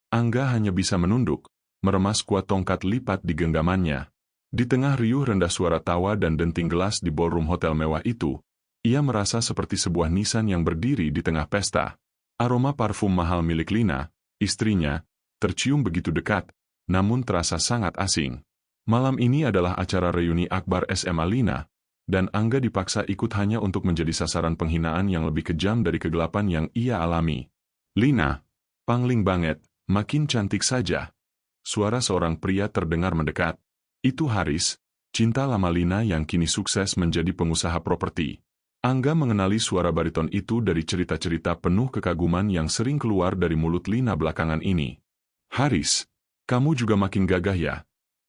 Angga hanya bisa menunduk, meremas kuat tongkat lipat di genggamannya. Di tengah riuh rendah suara tawa dan denting gelas di ballroom hotel mewah itu, ia merasa seperti sebuah nisan yang berdiri di tengah pesta. Aroma parfum mahal milik Lina, istrinya, tercium begitu dekat, namun terasa sangat asing. Malam ini adalah acara reuni akbar SMA Lina, dan Angga dipaksa ikut hanya untuk menjadi sasaran penghinaan yang lebih kejam dari kegelapan yang ia alami. "Lina, pangling banget, makin cantik saja." Suara seorang pria terdengar mendekat. Itu Haris, cinta lama Lina yang kini sukses menjadi pengusaha properti. Angga mengenali suara bariton itu dari cerita-cerita penuh kekaguman yang sering keluar dari mulut Lina belakangan ini. "Haris, kamu juga makin gagah ya?"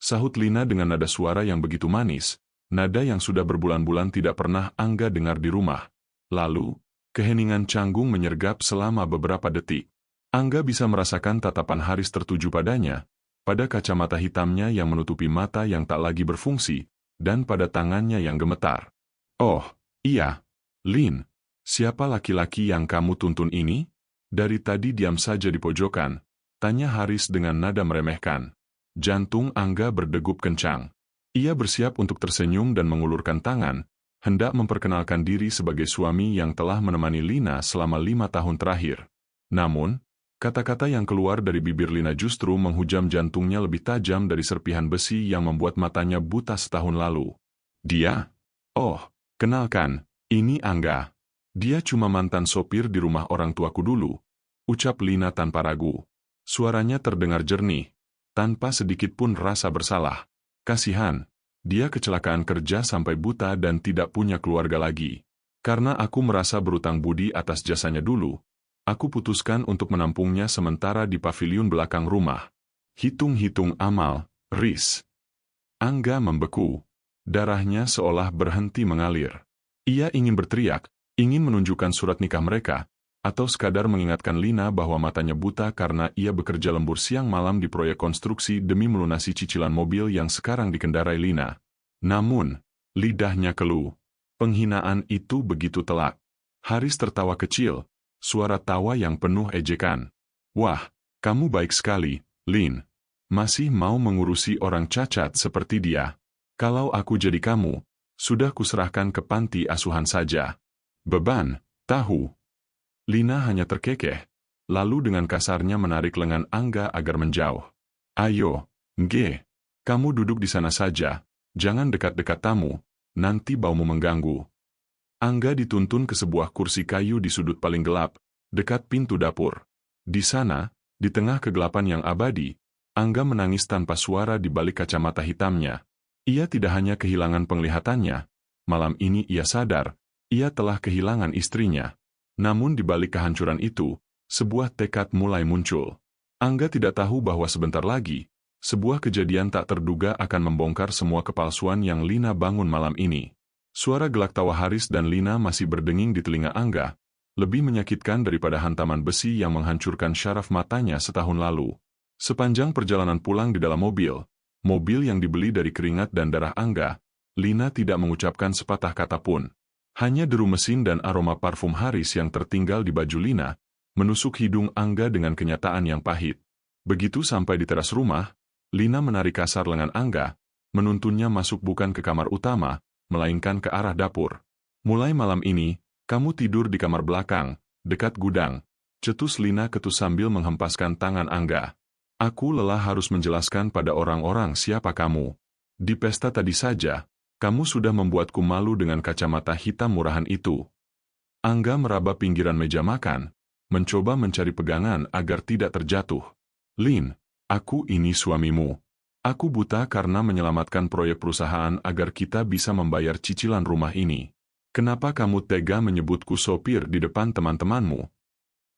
Sahut Lina dengan nada suara yang begitu manis, nada yang sudah berbulan-bulan tidak pernah Angga dengar di rumah. Lalu, keheningan canggung menyergap selama beberapa detik. Angga bisa merasakan tatapan Haris tertuju padanya, pada kacamata hitamnya yang menutupi mata yang tak lagi berfungsi, dan pada tangannya yang gemetar. "Oh, iya. Lin, siapa laki-laki yang kamu tuntun ini?" "Dari tadi diam saja di pojokan," tanya Haris dengan nada meremehkan. Jantung Angga berdegup kencang. Ia bersiap untuk tersenyum dan mengulurkan tangan, hendak memperkenalkan diri sebagai suami yang telah menemani Lina selama 5 tahun terakhir. Namun, kata-kata yang keluar dari bibir Lina justru menghujam jantungnya lebih tajam dari serpihan besi yang membuat matanya buta setahun lalu. "Dia? Oh, kenalkan, ini Angga. Dia cuma mantan sopir di rumah orang tuaku dulu," ucap Lina tanpa ragu. Suaranya terdengar jernih, tanpa sedikit pun rasa bersalah. "Kasihan, dia kecelakaan kerja sampai buta dan tidak punya keluarga lagi. Karena aku merasa berutang budi atas jasanya dulu, aku putuskan untuk menampungnya sementara di pavilion belakang rumah." "Hitung-hitung amal, Riz." Angga membeku. Darahnya seolah berhenti mengalir. Ia ingin berteriak, ingin menunjukkan surat nikah mereka, atau sekadar mengingatkan Lina bahwa matanya buta karena ia bekerja lembur siang malam di proyek konstruksi demi melunasi cicilan mobil yang sekarang dikendarai Lina. Namun, lidahnya keluh. Penghinaan itu begitu telak. Haris tertawa kecil, suara tawa yang penuh ejekan. "Wah, kamu baik sekali, Lin. Masih mau mengurusi orang cacat seperti dia. Kalau aku jadi kamu, sudah kuserahkan ke panti asuhan saja. Beban, tahu." Lina hanya terkekeh, lalu dengan kasarnya menarik lengan Angga agar menjauh. "Ayo, Nge, kamu duduk di sana saja, jangan dekat-dekat tamu, nanti baumu mengganggu." Angga dituntun ke sebuah kursi kayu di sudut paling gelap, dekat pintu dapur. Di sana, di tengah kegelapan yang abadi, Angga menangis tanpa suara di balik kacamata hitamnya. Ia tidak hanya kehilangan penglihatannya, malam ini ia sadar, ia telah kehilangan istrinya. Namun di balik kehancuran itu, sebuah tekad mulai muncul. Angga tidak tahu bahwa sebentar lagi, sebuah kejadian tak terduga akan membongkar semua kepalsuan yang Lina bangun malam ini. Suara gelak tawa Haris dan Lina masih berdenging di telinga Angga, lebih menyakitkan daripada hantaman besi yang menghancurkan syaraf matanya setahun lalu. Sepanjang perjalanan pulang di dalam mobil yang dibeli dari keringat dan darah Angga, Lina tidak mengucapkan sepatah kata pun. Hanya deru mesin dan aroma parfum Haris yang tertinggal di baju Lina, menusuk hidung Angga dengan kenyataan yang pahit. Begitu sampai di teras rumah, Lina menarik kasar lengan Angga, menuntunnya masuk bukan ke kamar utama, melainkan ke arah dapur. "Mulai malam ini, kamu tidur di kamar belakang, dekat gudang," cetus Lina ketus sambil menghempaskan tangan Angga. "Aku lelah harus menjelaskan pada orang-orang siapa kamu. Di pesta tadi saja, kamu sudah membuatku malu dengan kacamata hitam murahan itu." Angga meraba pinggiran meja makan, mencoba mencari pegangan agar tidak terjatuh. "Lin, aku ini suamimu. Aku buta karena menyelamatkan proyek perusahaan agar kita bisa membayar cicilan rumah ini. Kenapa kamu tega menyebutku sopir di depan teman-temanmu?"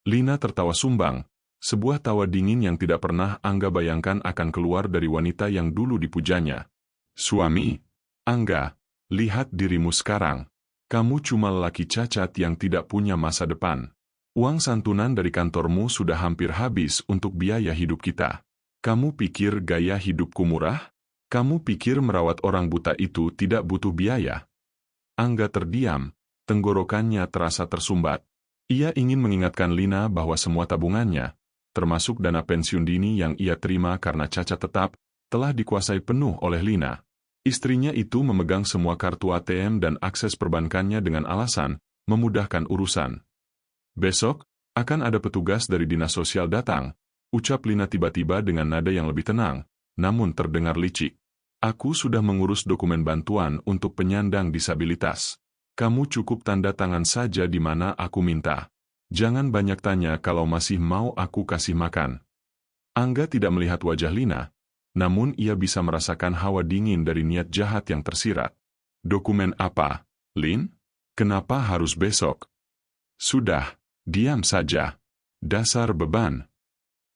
Lina tertawa sumbang, sebuah tawa dingin yang tidak pernah Angga bayangkan akan keluar dari wanita yang dulu dipujanya. "Suami? Angga, lihat dirimu sekarang. Kamu cuma lelaki cacat yang tidak punya masa depan. Uang santunan dari kantormu sudah hampir habis untuk biaya hidup kita. Kamu pikir gaya hidupku murah? Kamu pikir merawat orang buta itu tidak butuh biaya?" Angga terdiam, tenggorokannya terasa tersumbat. Ia ingin mengingatkan Lina bahwa semua tabungannya, termasuk dana pensiun dini yang ia terima karena cacat tetap, telah dikuasai penuh oleh Lina. Istrinya itu memegang semua kartu ATM dan akses perbankannya dengan alasan memudahkan urusan. "Besok, akan ada petugas dari dinas sosial datang," ucap Lina tiba-tiba dengan nada yang lebih tenang, namun terdengar licik. "Aku sudah mengurus dokumen bantuan untuk penyandang disabilitas. Kamu cukup tanda tangan saja di mana aku minta. Jangan banyak tanya kalau masih mau aku kasih makan." Angga tidak melihat wajah Lina, namun ia bisa merasakan hawa dingin dari niat jahat yang tersirat. "Dokumen apa, Lin? Kenapa harus besok?" "Sudah, diam saja. Dasar beban."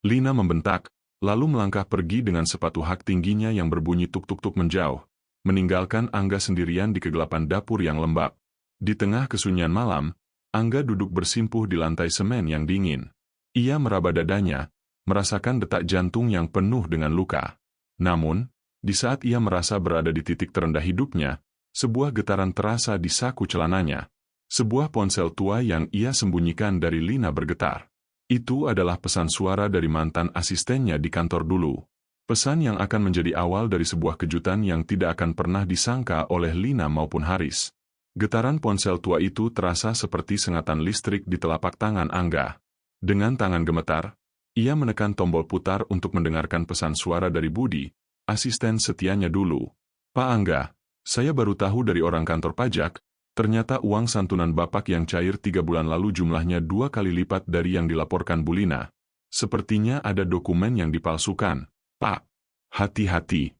Lina membentak, lalu melangkah pergi dengan sepatu hak tingginya yang berbunyi tuk-tuk-tuk menjauh, meninggalkan Angga sendirian di kegelapan dapur yang lembab. Di tengah kesunyian malam, Angga duduk bersimpuh di lantai semen yang dingin. Ia meraba dadanya, merasakan detak jantung yang penuh dengan luka. Namun, di saat ia merasa berada di titik terendah hidupnya, sebuah getaran terasa di saku celananya. Sebuah ponsel tua yang ia sembunyikan dari Lina bergetar. Itu adalah pesan suara dari mantan asistennya di kantor dulu. Pesan yang akan menjadi awal dari sebuah kejutan yang tidak akan pernah disangka oleh Lina maupun Haris. Getaran ponsel tua itu terasa seperti sengatan listrik di telapak tangan Angga. Dengan tangan gemetar, ia menekan tombol putar untuk mendengarkan pesan suara dari Budi, asisten setianya dulu. "Pak Angga, saya baru tahu dari orang kantor pajak, ternyata uang santunan Bapak yang cair 3 bulan lalu jumlahnya 2 kali lipat dari yang dilaporkan Bu Lina. Sepertinya ada dokumen yang dipalsukan, Pak. Hati-hati."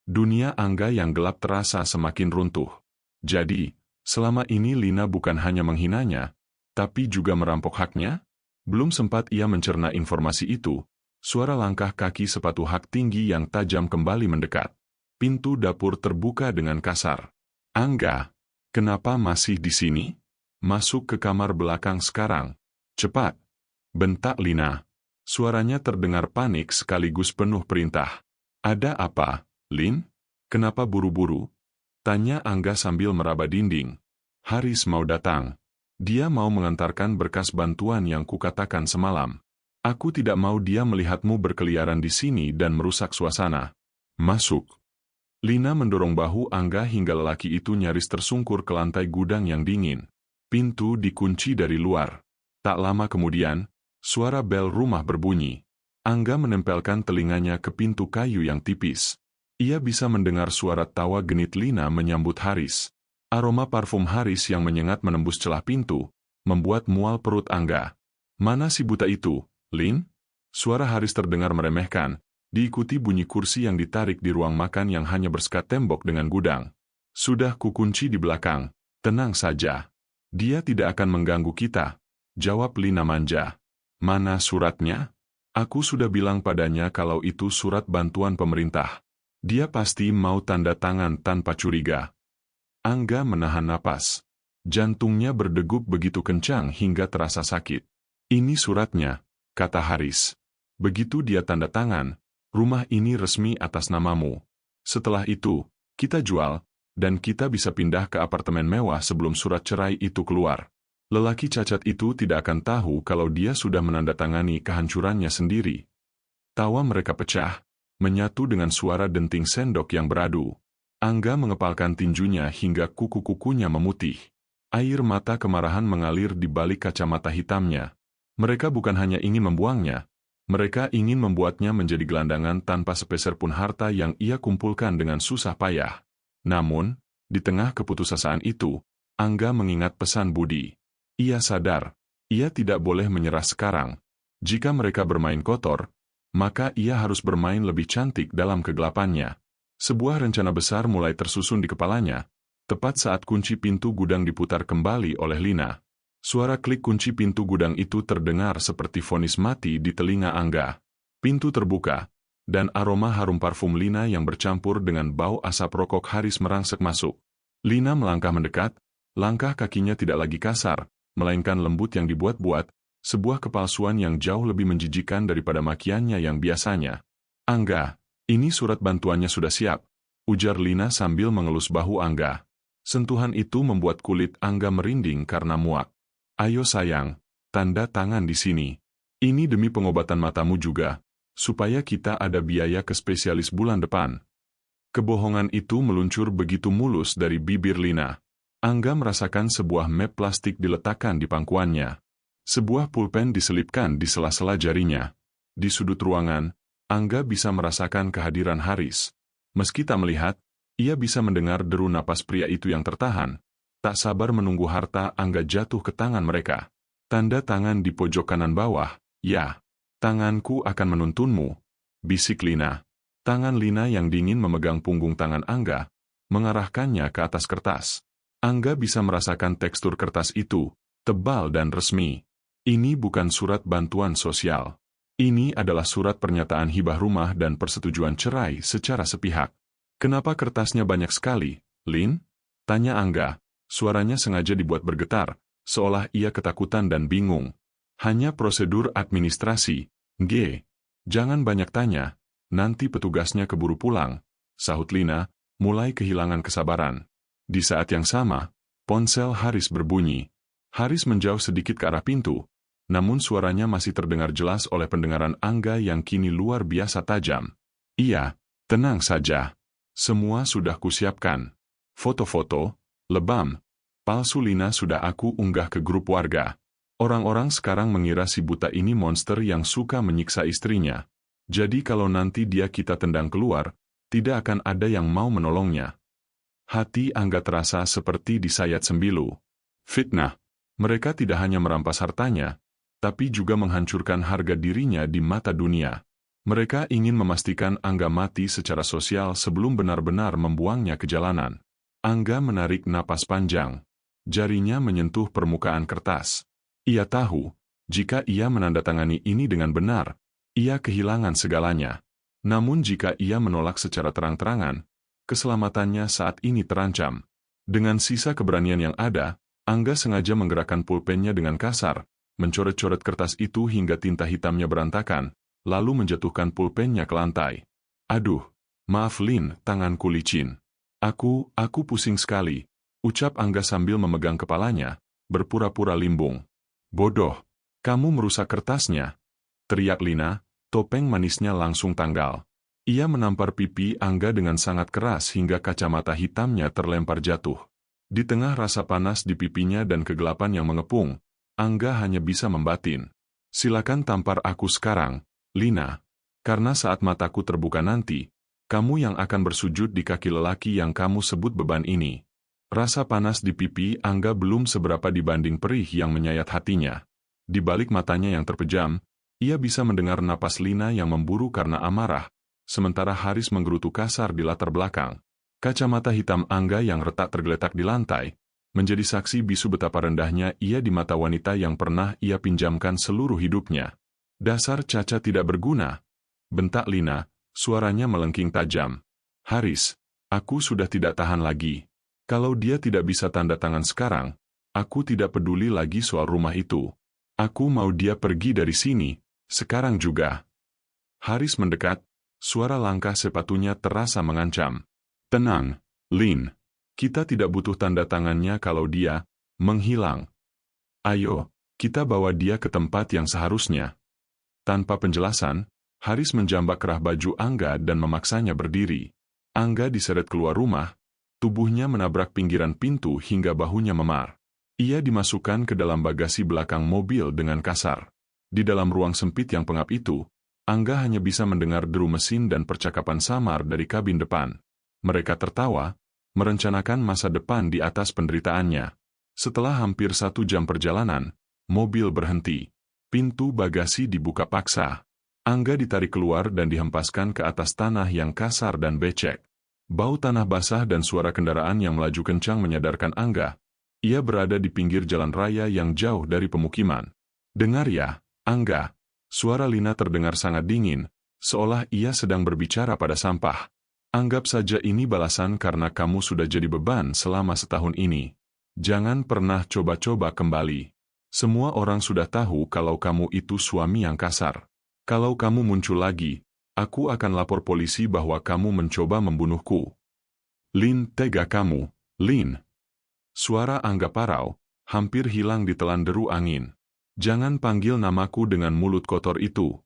Dunia Angga yang gelap terasa semakin runtuh. Jadi, selama ini Lina bukan hanya menghinanya, tapi juga merampok haknya? Belum sempat ia mencerna informasi itu, suara langkah kaki sepatu hak tinggi yang tajam kembali mendekat. Pintu dapur terbuka dengan kasar. "Angga, kenapa masih di sini? Masuk ke kamar belakang sekarang. Cepat!" bentak Lina. Suaranya terdengar panik sekaligus penuh perintah. "Ada apa, Lin? Kenapa buru-buru?" tanya Angga sambil meraba dinding. "Haris mau datang. Dia mau mengantarkan berkas bantuan yang kukatakan semalam. Aku tidak mau dia melihatmu berkeliaran di sini dan merusak suasana. Masuk." Lina mendorong bahu Angga hingga lelaki itu nyaris tersungkur ke lantai gudang yang dingin. Pintu dikunci dari luar. Tak lama kemudian, suara bel rumah berbunyi. Angga menempelkan telinganya ke pintu kayu yang tipis. Ia bisa mendengar suara tawa genit Lina menyambut Haris. Aroma parfum Haris yang menyengat menembus celah pintu, membuat mual perut Angga. "Mana si buta itu, Lin?" Suara Haris terdengar meremehkan, diikuti bunyi kursi yang ditarik di ruang makan yang hanya bersekat tembok dengan gudang. "Sudah kukunci di belakang, tenang saja. Dia tidak akan mengganggu kita," jawab Lina manja. "Mana suratnya? Aku sudah bilang padanya kalau itu surat bantuan pemerintah. Dia pasti mau tanda tangan tanpa curiga." Angga menahan napas. Jantungnya berdegup begitu kencang hingga terasa sakit. "Ini suratnya," kata Haris. "Begitu dia tanda tangan, rumah ini resmi atas namamu. Setelah itu, kita jual, dan kita bisa pindah ke apartemen mewah sebelum surat cerai itu keluar." Lelaki cacat itu tidak akan tahu kalau dia sudah menandatangani kehancurannya sendiri. Tawa mereka pecah, menyatu dengan suara denting sendok yang beradu. Angga mengepalkan tinjunya hingga kuku-kukunya memutih. Air mata kemarahan mengalir di balik kacamata hitamnya. Mereka bukan hanya ingin membuangnya, mereka ingin membuatnya menjadi gelandangan tanpa sepeser pun harta yang ia kumpulkan dengan susah payah. Namun, di tengah keputusasaan itu, Angga mengingat pesan Budi. Ia sadar, ia tidak boleh menyerah sekarang. Jika mereka bermain kotor, maka ia harus bermain lebih cantik dalam kegelapannya. Sebuah rencana besar mulai tersusun di kepalanya, tepat saat kunci pintu gudang diputar kembali oleh Lina. Suara klik kunci pintu gudang itu terdengar seperti vonis mati di telinga Angga. Pintu terbuka, dan aroma harum parfum Lina yang bercampur dengan bau asap rokok Haris merangsek masuk. Lina melangkah mendekat, langkah kakinya tidak lagi kasar, melainkan lembut yang dibuat-buat, sebuah kepalsuan yang jauh lebih menjijikan daripada makiannya yang biasanya. "Angga, ini surat bantuannya sudah siap," ujar Lina sambil mengelus bahu Angga. Sentuhan itu membuat kulit Angga merinding karena muak. "Ayo sayang, tanda tangan di sini." Ini demi pengobatan matamu juga, supaya kita ada biaya ke spesialis bulan depan. Kebohongan itu meluncur begitu mulus dari bibir Lina. Angga merasakan sebuah map plastik diletakkan di pangkuannya. Sebuah pulpen diselipkan di sela-sela jarinya. Di sudut ruangan, Angga bisa merasakan kehadiran Haris. Meski tak melihat, ia bisa mendengar deru napas pria itu yang tertahan. Tak sabar menunggu harta Angga jatuh ke tangan mereka. Tanda tangan di pojok kanan bawah. Ya, tanganku akan menuntunmu, bisik Lina. Tangan Lina yang dingin memegang punggung tangan Angga, mengarahkannya ke atas kertas. Angga bisa merasakan tekstur kertas itu, tebal dan resmi. Ini bukan surat bantuan sosial. Ini adalah surat pernyataan hibah rumah dan persetujuan cerai secara sepihak. Kenapa kertasnya banyak sekali, Lin? Tanya Angga. Suaranya sengaja dibuat bergetar, seolah ia ketakutan dan bingung. Hanya prosedur administrasi, G. Jangan banyak tanya, nanti petugasnya keburu pulang, sahut Lina, mulai kehilangan kesabaran. Di saat yang sama, ponsel Haris berbunyi. Haris menjauh sedikit ke arah pintu, namun suaranya masih terdengar jelas oleh pendengaran Angga yang kini luar biasa tajam. Iya, tenang saja. Semua sudah kusiapkan. Foto-foto, lebam, palsu Lina sudah aku unggah ke grup warga. Orang-orang sekarang mengira si buta ini monster yang suka menyiksa istrinya. Jadi kalau nanti dia kita tendang keluar, tidak akan ada yang mau menolongnya. Hati Angga terasa seperti disayat sembilu. Fitnah. Mereka tidak hanya merampas hartanya, tapi juga menghancurkan harga dirinya di mata dunia. Mereka ingin memastikan Angga mati secara sosial sebelum benar-benar membuangnya ke jalanan. Angga menarik napas panjang. Jarinya menyentuh permukaan kertas. Ia tahu, jika ia menandatangani ini dengan benar, ia kehilangan segalanya. Namun jika ia menolak secara terang-terangan, keselamatannya saat ini terancam. Dengan sisa keberanian yang ada, Angga sengaja menggerakkan pulpennya dengan kasar, mencoret-coret kertas itu hingga tinta hitamnya berantakan, lalu menjatuhkan pulpennya ke lantai. Aduh, maaf Lin, tanganku licin. Aku pusing sekali, ucap Angga sambil memegang kepalanya, berpura-pura limbung. Bodoh, kamu merusak kertasnya, teriak Lina, topeng manisnya langsung tanggal. Ia menampar pipi Angga dengan sangat keras hingga kacamata hitamnya terlempar jatuh. Di tengah rasa panas di pipinya dan kegelapan yang mengepung, Angga hanya bisa membatin. Silakan tampar aku sekarang, Lina. Karena saat mataku terbuka nanti, kamu yang akan bersujud di kaki lelaki yang kamu sebut beban ini. Rasa panas di pipi Angga belum seberapa dibanding perih yang menyayat hatinya. Di balik matanya yang terpejam, ia bisa mendengar napas Lina yang memburu karena amarah, sementara Haris menggerutu kasar di latar belakang. Kacamata hitam Angga yang retak tergeletak di lantai, menjadi saksi bisu betapa rendahnya ia di mata wanita yang pernah ia pinjamkan seluruh hidupnya. Dasar cacat tidak berguna, bentak Lina, suaranya melengking tajam. Haris, aku sudah tidak tahan lagi. Kalau dia tidak bisa tanda tangan sekarang, aku tidak peduli lagi soal rumah itu. Aku mau dia pergi dari sini, sekarang juga. Haris mendekat, suara langkah sepatunya terasa mengancam. Tenang, Lin. Kita tidak butuh tanda tangannya kalau dia menghilang. Ayo, kita bawa dia ke tempat yang seharusnya. Tanpa penjelasan, Haris menjambak kerah baju Angga dan memaksanya berdiri. Angga diseret keluar rumah, tubuhnya menabrak pinggiran pintu hingga bahunya memar. Ia dimasukkan ke dalam bagasi belakang mobil dengan kasar. Di dalam ruang sempit yang pengap itu, Angga hanya bisa mendengar deru mesin dan percakapan samar dari kabin depan. Mereka tertawa, merencanakan masa depan di atas penderitaannya. Setelah hampir 1 jam perjalanan, mobil berhenti. Pintu bagasi dibuka paksa. Angga ditarik keluar dan dihempaskan ke atas tanah yang kasar dan becek. Bau tanah basah dan suara kendaraan yang melaju kencang menyadarkan Angga. Ia berada di pinggir jalan raya yang jauh dari pemukiman. Dengar ya, Angga. Suara Lina terdengar sangat dingin, seolah ia sedang berbicara pada sampah. Anggap saja ini balasan karena kamu sudah jadi beban selama setahun ini. Jangan pernah coba-coba kembali. Semua orang sudah tahu kalau kamu itu suami yang kasar. Kalau kamu muncul lagi, aku akan lapor polisi bahwa kamu mencoba membunuhku. Lin, tega kamu, Lin. Suara Angga parau, hampir hilang ditelan deru angin. Jangan panggil namaku dengan mulut kotor itu.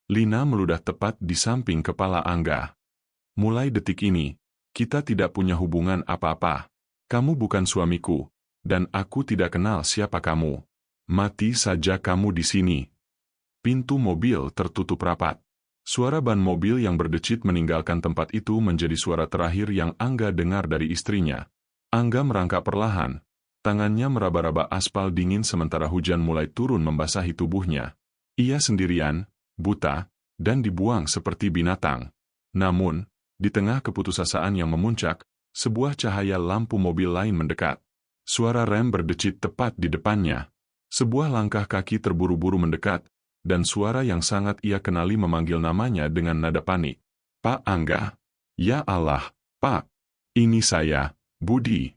Lina meludah tepat di samping kepala Angga. Mulai detik ini, kita tidak punya hubungan apa-apa. Kamu bukan suamiku, dan aku tidak kenal siapa kamu. Mati saja kamu di sini. Pintu mobil tertutup rapat. Suara ban mobil yang berdecit meninggalkan tempat itu menjadi suara terakhir yang Angga dengar dari istrinya. Angga merangkak perlahan, tangannya meraba-raba aspal dingin sementara hujan mulai turun membasahi tubuhnya. Ia sendirian, buta, dan dibuang seperti binatang. Namun, di tengah keputusasaan yang memuncak, sebuah cahaya lampu mobil lain mendekat. Suara rem berdecit tepat di depannya. Sebuah langkah kaki terburu-buru mendekat, dan suara yang sangat ia kenali memanggil namanya dengan nada panik. Pak Angga. Ya Allah, Pak. Ini saya, Budi.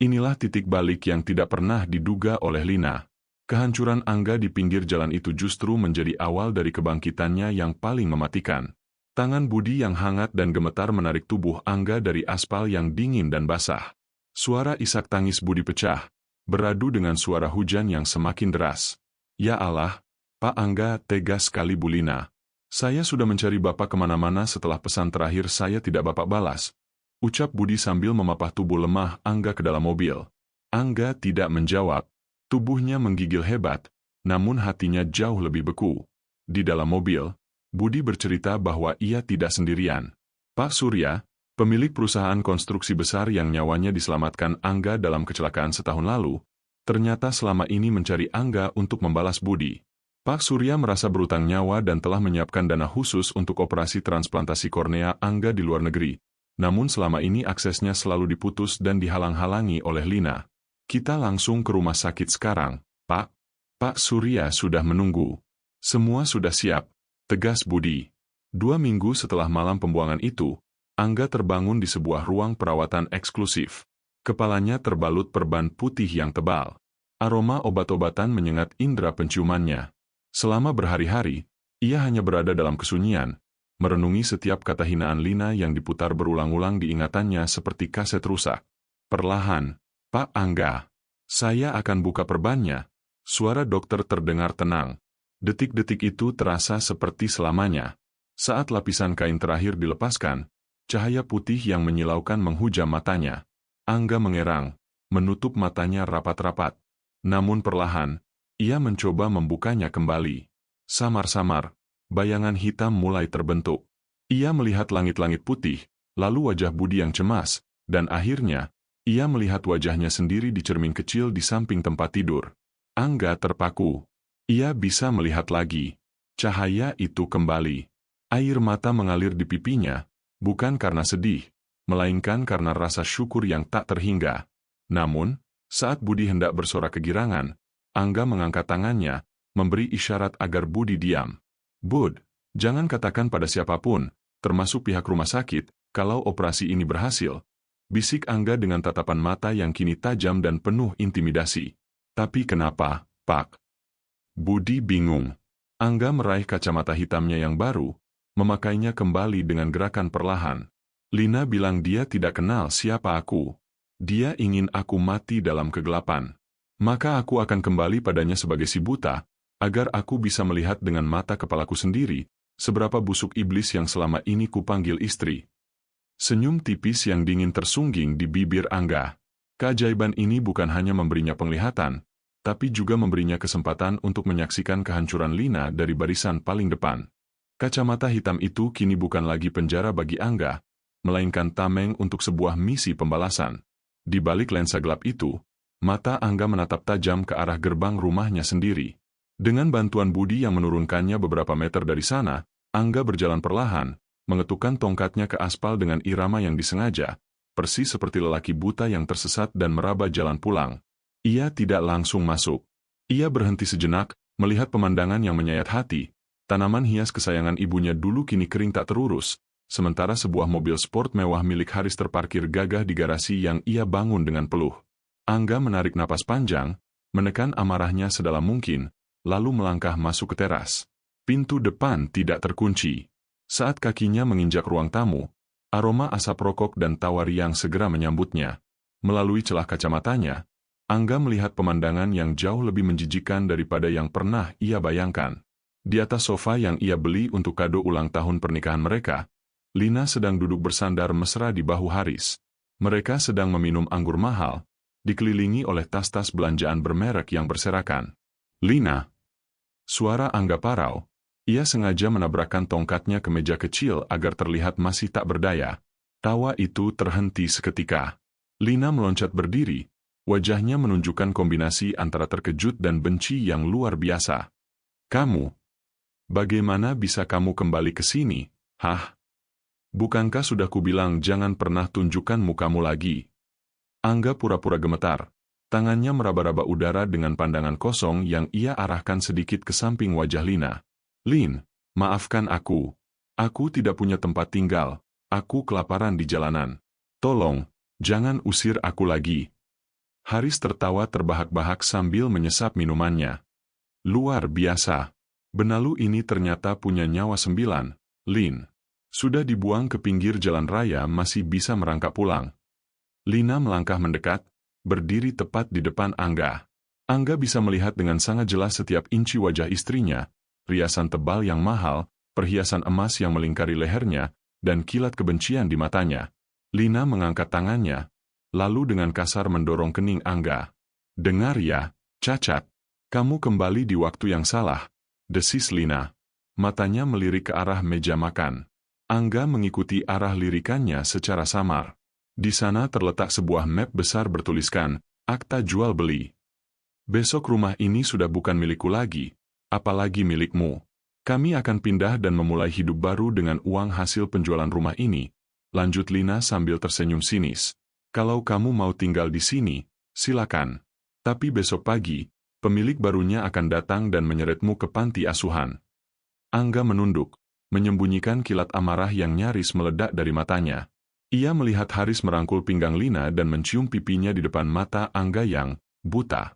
Inilah titik balik yang tidak pernah diduga oleh Lina. Kehancuran Angga di pinggir jalan itu justru menjadi awal dari kebangkitannya yang paling mematikan. Tangan Budi yang hangat dan gemetar menarik tubuh Angga dari aspal yang dingin dan basah. Suara isak tangis Budi pecah, beradu dengan suara hujan yang semakin deras. Ya Allah, Pak Angga, tegas sekali Bu Lina. Saya sudah mencari Bapak kemana-mana setelah pesan terakhir saya tidak Bapak balas. Ucap Budi sambil memapah tubuh lemah Angga ke dalam mobil. Angga tidak menjawab. Tubuhnya menggigil hebat, namun hatinya jauh lebih beku. Di dalam mobil, Budi bercerita bahwa ia tidak sendirian. Pak Surya, pemilik perusahaan konstruksi besar yang nyawanya diselamatkan Angga dalam kecelakaan setahun lalu, ternyata selama ini mencari Angga untuk membalas Budi. Pak Surya merasa berutang nyawa dan telah menyiapkan dana khusus untuk operasi transplantasi kornea Angga di luar negeri. Namun selama ini aksesnya selalu diputus dan dihalang-halangi oleh Lina. Kita langsung ke rumah sakit sekarang, Pak. Pak Surya sudah menunggu. Semua sudah siap, tegas Budi. 2 minggu setelah malam pembuangan itu, Angga terbangun di sebuah ruang perawatan eksklusif. Kepalanya terbalut perban putih yang tebal. Aroma obat-obatan menyengat indera penciumannya. Selama berhari-hari, ia hanya berada dalam kesunyian, merenungi setiap kata hinaan Lina yang diputar berulang-ulang di ingatannya seperti kaset rusak. Perlahan, Pak Angga, saya akan buka perbannya. Suara dokter terdengar tenang. Detik-detik itu terasa seperti selamanya. Saat lapisan kain terakhir dilepaskan, cahaya putih yang menyilaukan menghujam matanya. Angga mengerang, menutup matanya rapat-rapat. Namun perlahan, ia mencoba membukanya kembali. Samar-samar, bayangan hitam mulai terbentuk. Ia melihat langit-langit putih, lalu wajah Budi yang cemas, dan akhirnya, ia melihat wajahnya sendiri di cermin kecil di samping tempat tidur. Angga terpaku. Ia bisa melihat lagi. Cahaya itu kembali. Air mata mengalir di pipinya, bukan karena sedih, melainkan karena rasa syukur yang tak terhingga. Namun, saat Budi hendak bersorak kegirangan, Angga mengangkat tangannya, memberi isyarat agar Budi diam. Bud, jangan katakan pada siapapun, termasuk pihak rumah sakit, kalau operasi ini berhasil. Bisik Angga dengan tatapan mata yang kini tajam dan penuh intimidasi. Tapi kenapa, Pak? Budi bingung. Angga meraih kacamata hitamnya yang baru, memakainya kembali dengan gerakan perlahan. Lina bilang dia tidak kenal siapa aku. Dia ingin aku mati dalam kegelapan. Maka aku akan kembali padanya sebagai si buta, agar aku bisa melihat dengan mata kepalaku sendiri, seberapa busuk iblis yang selama ini kupanggil istri. Senyum tipis yang dingin tersungging di bibir Angga. Keajaiban ini bukan hanya memberinya penglihatan, tapi juga memberinya kesempatan untuk menyaksikan kehancuran Lina dari barisan paling depan. Kacamata hitam itu kini bukan lagi penjara bagi Angga, melainkan tameng untuk sebuah misi pembalasan. Di balik lensa gelap itu, mata Angga menatap tajam ke arah gerbang rumahnya sendiri. Dengan bantuan Budi yang menurunkannya beberapa meter dari sana, Angga berjalan perlahan, mengetukkan tongkatnya ke aspal dengan irama yang disengaja, persis seperti lelaki buta yang tersesat dan meraba jalan pulang. Ia tidak langsung masuk. Ia berhenti sejenak, melihat pemandangan yang menyayat hati. Tanaman hias kesayangan ibunya dulu kini kering tak terurus, sementara sebuah mobil sport mewah milik Haris terparkir gagah di garasi yang ia bangun dengan peluh. Angga menarik napas panjang, menekan amarahnya sedalam mungkin, lalu melangkah masuk ke teras. Pintu depan tidak terkunci. Saat kakinya menginjak ruang tamu, aroma asap rokok dan tawa riang segera menyambutnya. Melalui celah kacamatanya, Angga melihat pemandangan yang jauh lebih menjijikkan daripada yang pernah ia bayangkan. Di atas sofa yang ia beli untuk kado ulang tahun pernikahan mereka, Lina sedang duduk bersandar mesra di bahu Haris. Mereka sedang meminum anggur mahal, dikelilingi oleh tas-tas belanjaan bermerek yang berserakan. "Lina!" Suara Angga parau. Ia sengaja menabrakkan tongkatnya ke meja kecil agar terlihat masih tak berdaya. Tawa itu terhenti seketika. Lina meloncat berdiri, wajahnya menunjukkan kombinasi antara terkejut dan benci yang luar biasa. "Kamu? Bagaimana bisa kamu kembali ke sini? Hah? Bukankah sudah kubilang jangan pernah tunjukkan mukamu lagi?" Angga pura-pura gemetar. Tangannya meraba-raba udara dengan pandangan kosong yang ia arahkan sedikit ke samping wajah Lina. "Lin, maafkan aku. Aku tidak punya tempat tinggal. Aku kelaparan di jalanan. Tolong, jangan usir aku lagi." Haris tertawa terbahak-bahak sambil menyesap minumannya. "Luar biasa. Benalu ini ternyata punya nyawa 9, Lin. Sudah dibuang ke pinggir jalan raya masih bisa merangkak pulang." Lina melangkah mendekat, berdiri tepat di depan Angga. Angga bisa melihat dengan sangat jelas setiap inci wajah istrinya, riasan tebal yang mahal, perhiasan emas yang melingkari lehernya, dan kilat kebencian di matanya. Lina mengangkat tangannya, lalu dengan kasar mendorong kening Angga. "Dengar ya, cacat. Kamu kembali di waktu yang salah," desis Lina. Matanya melirik ke arah meja makan. Angga mengikuti arah lirikannya secara samar. Di sana terletak sebuah map besar bertuliskan, "Akta jual beli." "Besok rumah ini sudah bukan milikku lagi, apalagi milikmu. Kami akan pindah dan memulai hidup baru dengan uang hasil penjualan rumah ini," lanjut Lina sambil tersenyum sinis. "Kalau kamu mau tinggal di sini, silakan. Tapi besok pagi, pemilik barunya akan datang dan menyeretmu ke panti asuhan." Angga menunduk, menyembunyikan kilat amarah yang nyaris meledak dari matanya. Ia melihat Haris merangkul pinggang Lina dan mencium pipinya di depan mata Angga yang buta.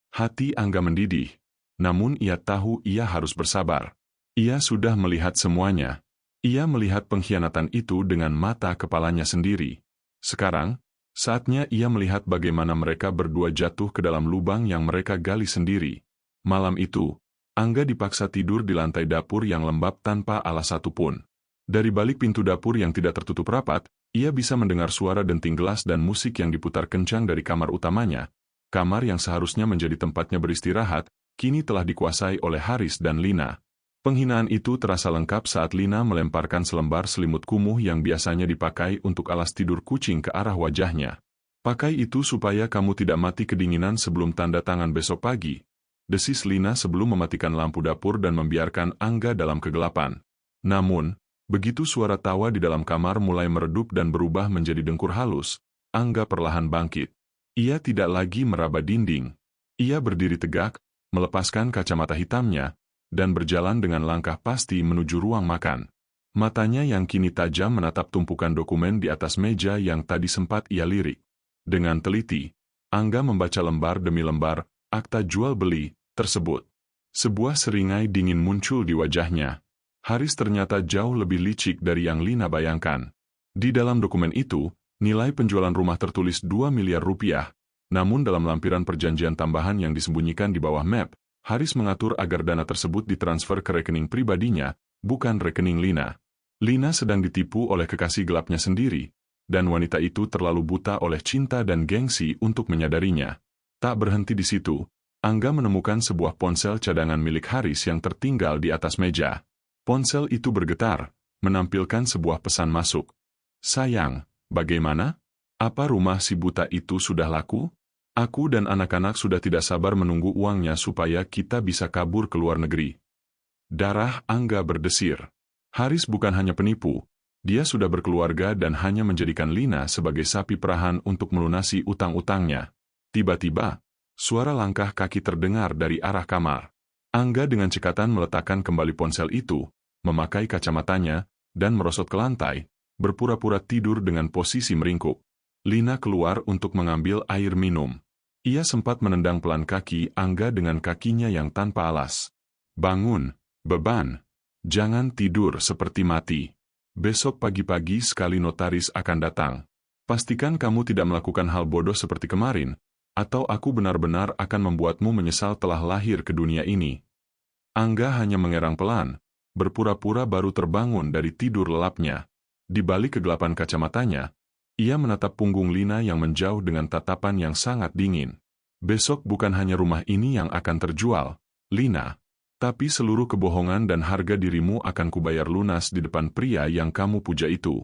Hati Angga mendidih, namun ia tahu ia harus bersabar. Ia sudah melihat semuanya. Ia melihat pengkhianatan itu dengan mata kepalanya sendiri. Sekarang, saatnya ia melihat bagaimana mereka berdua jatuh ke dalam lubang yang mereka gali sendiri. Malam itu, Angga dipaksa tidur di lantai dapur yang lembab tanpa alas satupun. Dari balik pintu dapur yang tidak tertutup rapat, ia bisa mendengar suara denting gelas dan musik yang diputar kencang dari kamar utamanya. Kamar yang seharusnya menjadi tempatnya beristirahat, kini telah dikuasai oleh Haris dan Lina. Penghinaan itu terasa lengkap saat Lina melemparkan selembar selimut kumuh yang biasanya dipakai untuk alas tidur kucing ke arah wajahnya. "Pakai itu supaya kamu tidak mati kedinginan sebelum tanda tangan besok pagi," desis Lina sebelum mematikan lampu dapur dan membiarkan Angga dalam kegelapan. Namun, begitu suara tawa di dalam kamar mulai meredup dan berubah menjadi dengkur halus, Angga perlahan bangkit. Ia tidak lagi meraba dinding. Ia berdiri tegak, melepaskan kacamata hitamnya, dan berjalan dengan langkah pasti menuju ruang makan. Matanya yang kini tajam menatap tumpukan dokumen di atas meja yang tadi sempat ia lirik. Dengan teliti, Angga membaca lembar demi lembar akta jual beli tersebut. Sebuah seringai dingin muncul di wajahnya. Haris ternyata jauh lebih licik dari yang Lina bayangkan. Di dalam dokumen itu, nilai penjualan rumah tertulis 2 miliar rupiah, namun dalam lampiran perjanjian tambahan yang disembunyikan di bawah map, Haris mengatur agar dana tersebut ditransfer ke rekening pribadinya, bukan rekening Lina. Lina sedang ditipu oleh kekasih gelapnya sendiri, dan wanita itu terlalu buta oleh cinta dan gengsi untuk menyadarinya. Tak berhenti di situ, Angga menemukan sebuah ponsel cadangan milik Haris yang tertinggal di atas meja. Ponsel itu bergetar, menampilkan sebuah pesan masuk. "Sayang, bagaimana? Apa rumah si buta itu sudah laku? Aku dan anak-anak sudah tidak sabar menunggu uangnya supaya kita bisa kabur ke luar negeri." Darah Angga berdesir. Haris bukan hanya penipu, dia sudah berkeluarga dan hanya menjadikan Lina sebagai sapi perahan untuk melunasi utang-utangnya. Tiba-tiba, suara langkah kaki terdengar dari arah kamar. Angga dengan cekatan meletakkan kembali ponsel itu, memakai kacamatanya, dan merosot ke lantai, berpura-pura tidur dengan posisi meringkuk. Lina keluar untuk mengambil air minum. Ia sempat menendang pelan kaki Angga dengan kakinya yang tanpa alas. "Bangun, beban. Jangan tidur seperti mati. Besok pagi-pagi sekali notaris akan datang. Pastikan kamu tidak melakukan hal bodoh seperti kemarin, Atau aku benar-benar akan membuatmu menyesal telah lahir ke dunia ini. Angga hanya mengerang pelan, berpura-pura baru terbangun dari tidur lelapnya. Di balik kegelapan kacamatanya, ia menatap punggung Lina yang menjauh dengan tatapan yang sangat dingin. Besok bukan hanya rumah ini yang akan terjual, Lina. Tapi seluruh kebohongan dan harga dirimu akan kubayar lunas di depan pria yang kamu puja itu.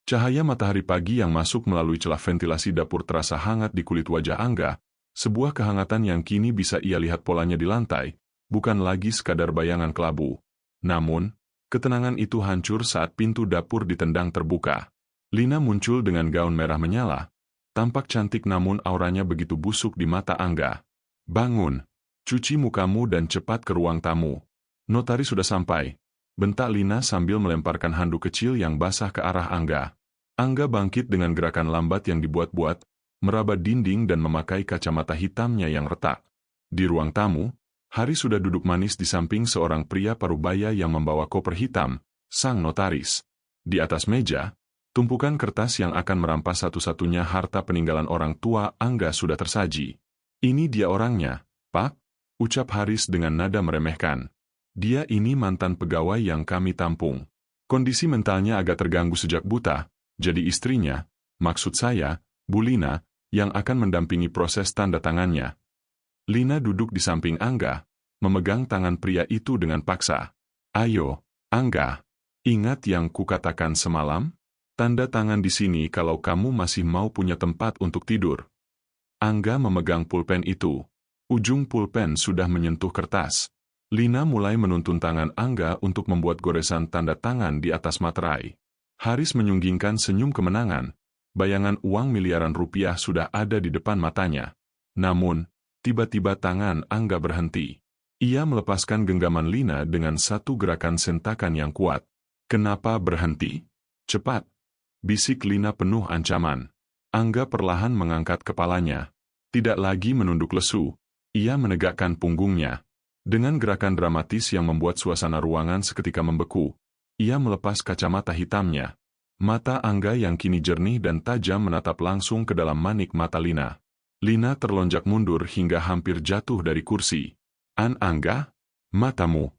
Cahaya matahari pagi yang masuk melalui celah ventilasi dapur terasa hangat di kulit wajah Angga, sebuah kehangatan yang kini bisa ia lihat polanya di lantai, bukan lagi sekadar bayangan kelabu. Namun, ketenangan itu hancur saat pintu dapur ditendang terbuka. Lina muncul dengan gaun merah menyala, tampak cantik namun auranya begitu busuk di mata Angga. Bangun, cuci mukamu dan cepat ke ruang tamu. Notaris sudah sampai, bentak Lina sambil melemparkan handuk kecil yang basah ke arah Angga. Angga bangkit dengan gerakan lambat yang dibuat-buat, meraba dinding dan memakai kacamata hitamnya yang retak. Di ruang tamu, Haris sudah duduk manis di samping seorang pria parubaya yang membawa koper hitam, sang notaris. Di atas meja, tumpukan kertas yang akan merampas satu-satunya harta peninggalan orang tua Angga sudah tersaji. Ini dia orangnya, Pak, ucap Haris dengan nada meremehkan. Dia ini mantan pegawai yang kami tampung. Kondisi mentalnya agak terganggu sejak buta, jadi istrinya, maksud saya, Bu Lina, yang akan mendampingi proses tanda tangannya. Lina duduk di samping Angga, memegang tangan pria itu dengan paksa. Ayo, Angga, ingat yang kukatakan semalam? Tanda tangan di sini kalau kamu masih mau punya tempat untuk tidur. Angga memegang pulpen itu. Ujung pulpen sudah menyentuh kertas. Lina mulai menuntun tangan Angga untuk membuat goresan tanda tangan di atas materai. Haris menyunggingkan senyum kemenangan. Bayangan uang miliaran rupiah sudah ada di depan matanya. Namun, tiba-tiba tangan Angga berhenti. Ia melepaskan genggaman Lina dengan satu gerakan sentakan yang kuat. Kenapa berhenti? Cepat! Bisik Lina penuh ancaman. Angga perlahan mengangkat kepalanya. Tidak lagi menunduk lesu. Ia menegakkan punggungnya. Dengan gerakan dramatis yang membuat suasana ruangan seketika membeku, ia melepas kacamata hitamnya. Mata Angga yang kini jernih dan tajam menatap langsung ke dalam manik mata Lina. Lina terlonjak mundur hingga hampir jatuh dari kursi. Angga? Matamu.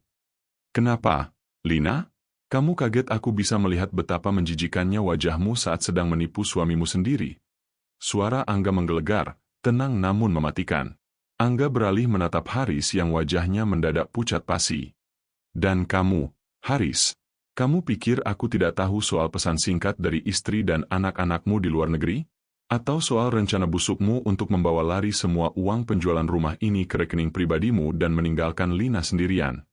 Kenapa, Lina? Kamu kaget aku bisa melihat betapa menjijikannya wajahmu saat sedang menipu suamimu sendiri. Suara Angga menggelegar, tenang namun mematikan. Angga beralih menatap Haris yang wajahnya mendadak pucat pasi. Dan kamu, Haris? Kamu pikir aku tidak tahu soal pesan singkat dari istri dan anak-anakmu di luar negeri? Atau soal rencana busukmu untuk membawa lari semua uang penjualan rumah ini ke rekening pribadimu dan meninggalkan Lina sendirian?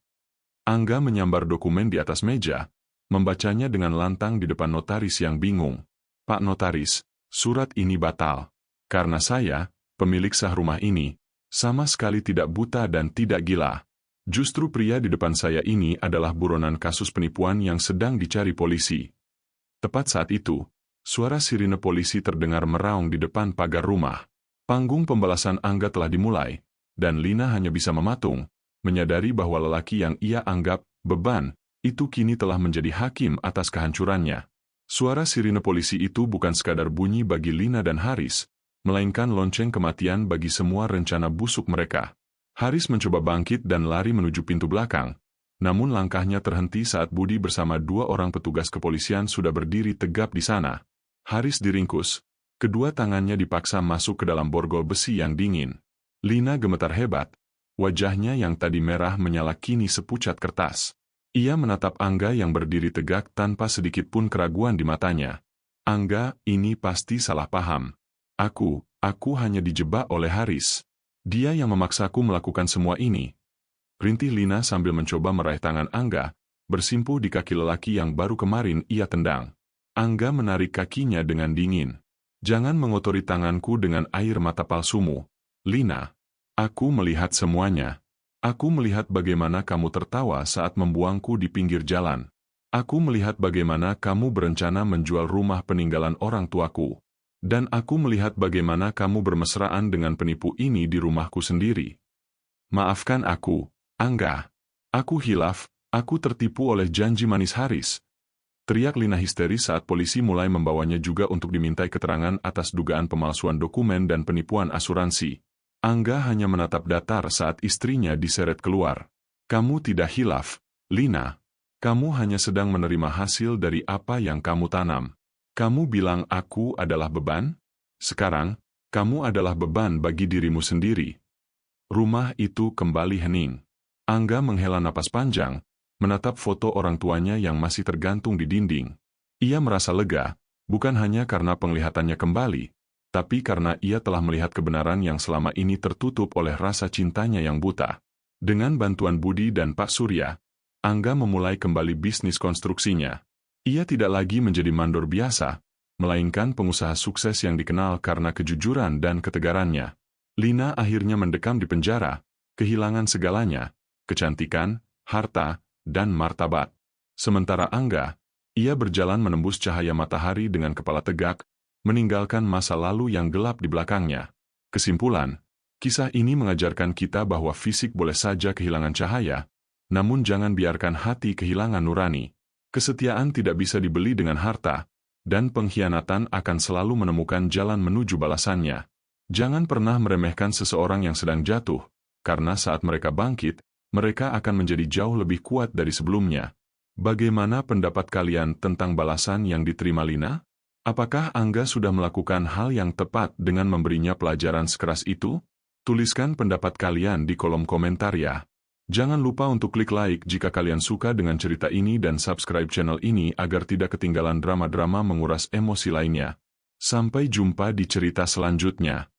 Angga menyambar dokumen di atas meja, membacanya dengan lantang di depan notaris yang bingung. Pak Notaris, surat ini batal. Karena saya, pemilik sah rumah ini, sama sekali tidak buta dan tidak gila. Justru pria di depan saya ini adalah buronan kasus penipuan yang sedang dicari polisi. Tepat saat itu, suara sirine polisi terdengar meraung di depan pagar rumah. Panggung pembalasan Angga telah dimulai, dan Lina hanya bisa mematung, menyadari bahwa lelaki yang ia anggap beban, itu kini telah menjadi hakim atas kehancurannya. Suara sirine polisi itu bukan sekadar bunyi bagi Lina dan Haris, melainkan lonceng kematian bagi semua rencana busuk mereka. Haris mencoba bangkit dan lari menuju pintu belakang, namun langkahnya terhenti saat Budi bersama dua orang petugas kepolisian sudah berdiri tegap di sana. Haris diringkus, kedua tangannya dipaksa masuk ke dalam borgol besi yang dingin. Lina gemetar hebat, wajahnya yang tadi merah menyala kini sepucat kertas. Ia menatap Angga yang berdiri tegak tanpa sedikit pun keraguan di matanya. Angga, ini pasti salah paham. Aku hanya dijebak oleh Haris. Dia yang memaksaku melakukan semua ini. Rintih Lina sambil mencoba meraih tangan Angga, bersimpuh di kaki lelaki yang baru kemarin ia tendang. Angga menarik kakinya dengan dingin. Jangan mengotori tanganku dengan air mata palsumu, Lina. Aku melihat semuanya. Aku melihat bagaimana kamu tertawa saat membuangku di pinggir jalan. Aku melihat bagaimana kamu berencana menjual rumah peninggalan orang tuaku. Dan aku melihat bagaimana kamu bermesraan dengan penipu ini di rumahku sendiri. Maafkan aku, Angga. Aku hilaf, aku tertipu oleh janji manis Haris. Teriak Lina histeris saat polisi mulai membawanya juga untuk dimintai keterangan atas dugaan pemalsuan dokumen dan penipuan asuransi. Angga hanya menatap datar saat istrinya diseret keluar. Kamu tidak hilaf, Lina. Kamu hanya sedang menerima hasil dari apa yang kamu tanam. Kamu bilang aku adalah beban? Sekarang, kamu adalah beban bagi dirimu sendiri. Rumah itu kembali hening. Angga menghela napas panjang, menatap foto orang tuanya yang masih tergantung di dinding. Ia merasa lega, bukan hanya karena penglihatannya kembali, tapi karena ia telah melihat kebenaran yang selama ini tertutup oleh rasa cintanya yang buta. Dengan bantuan Budi dan Pak Surya, Angga memulai kembali bisnis konstruksinya. Ia tidak lagi menjadi mandor biasa, melainkan pengusaha sukses yang dikenal karena kejujuran dan ketegarannya. Lina akhirnya mendekam di penjara, kehilangan segalanya, kecantikan, harta, dan martabat. Sementara Angga, ia berjalan menembus cahaya matahari dengan kepala tegak, meninggalkan masa lalu yang gelap di belakangnya. Kesimpulan, kisah ini mengajarkan kita bahwa fisik boleh saja kehilangan cahaya, namun jangan biarkan hati kehilangan nurani. Kesetiaan tidak bisa dibeli dengan harta, dan pengkhianatan akan selalu menemukan jalan menuju balasannya. Jangan pernah meremehkan seseorang yang sedang jatuh, karena saat mereka bangkit, mereka akan menjadi jauh lebih kuat dari sebelumnya. Bagaimana pendapat kalian tentang balasan yang diterima Lina? Apakah Angga sudah melakukan hal yang tepat dengan memberinya pelajaran sekeras itu? Tuliskan pendapat kalian di kolom komentar ya. Jangan lupa untuk klik like jika kalian suka dengan cerita ini dan subscribe channel ini agar tidak ketinggalan drama-drama menguras emosi lainnya. Sampai jumpa di cerita selanjutnya.